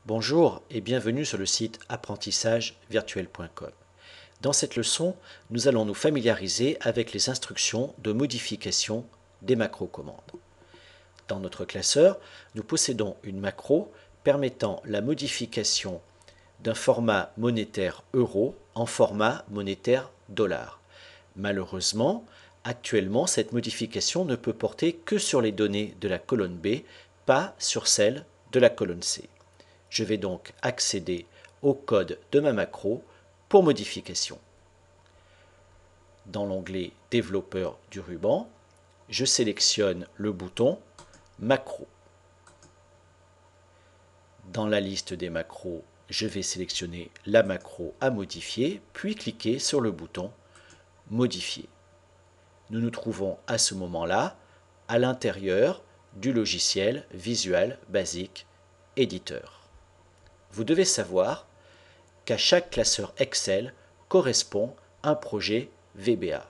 Bonjour et bienvenue sur le site apprentissagevirtuel.com. Dans cette leçon, nous allons nous familiariser avec les instructions de modification des macro-commandes. Dans notre classeur, nous possédons une macro permettant la modification d'un format monétaire euro en format monétaire dollar. Malheureusement, actuellement, cette modification ne peut porter que sur les données de la colonne B, pas sur celles de la colonne C. Je vais donc accéder au code de ma macro pour modification. Dans l'onglet Développeur du ruban, je sélectionne le bouton Macro. Dans la liste des macros, je vais sélectionner la macro à modifier, puis cliquer sur le bouton Modifier. Nous nous trouvons à ce moment-là à l'intérieur du logiciel Visual Basic Editor. Vous devez savoir qu'à chaque classeur Excel correspond un projet VBA.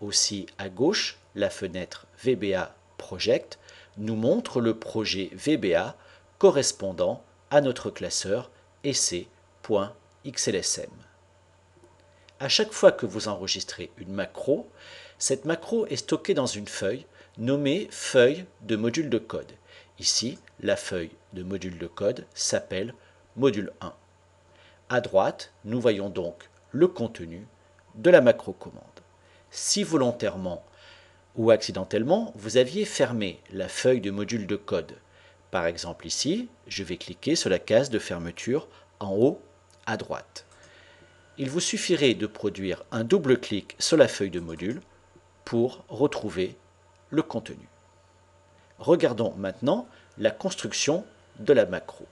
Aussi, à gauche, la fenêtre VBA Project nous montre le projet VBA correspondant à notre classeur ec.xlsm. À chaque fois que vous enregistrez une macro, cette macro est stockée dans une feuille nommée feuille de module de code. Ici, la feuille de module de code s'appelle module 1. À droite, nous voyons donc le contenu de la macro-commande. Si volontairement ou accidentellement, vous aviez fermé la feuille de module de code, par exemple ici, je vais cliquer sur la case de fermeture en haut à droite. Il vous suffirait de produire un double clic sur la feuille de module pour retrouver le contenu. Regardons maintenant la construction de la macro.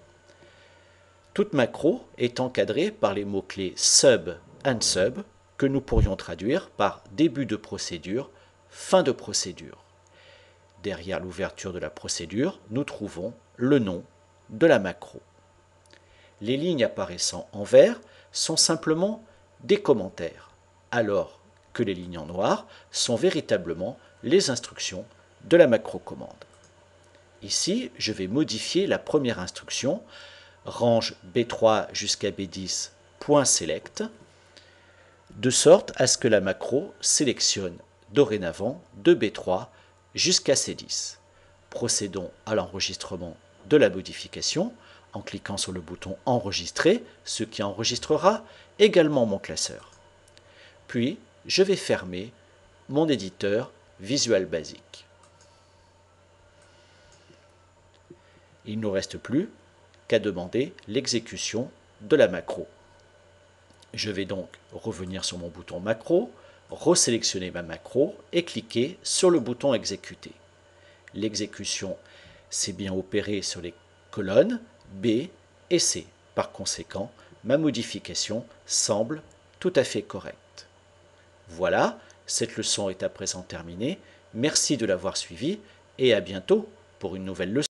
Toute macro est encadrée par les mots-clés sub and sub que nous pourrions traduire par début de procédure, fin de procédure. Derrière l'ouverture de la procédure, nous trouvons le nom de la macro. Les lignes apparaissant en vert sont simplement des commentaires, alors que les lignes en noir sont véritablement les instructions de la macro-commande. Ici, je vais modifier la première instruction, range B3 jusqu'à B10, .select, de sorte à ce que la macro sélectionne dorénavant de B3 jusqu'à C10. Procédons à l'enregistrement de la modification en cliquant sur le bouton Enregistrer, ce qui enregistrera également mon classeur. Puis, je vais fermer mon éditeur Visual Basic. Il ne nous reste plus qu'à demander l'exécution de la macro. Je vais donc revenir sur mon bouton macro, resélectionner ma macro et cliquer sur le bouton exécuter. L'exécution s'est bien opérée sur les colonnes B et C. Par conséquent, ma modification semble tout à fait correcte. Voilà, cette leçon est à présent terminée. Merci de l'avoir suivie et à bientôt pour une nouvelle leçon.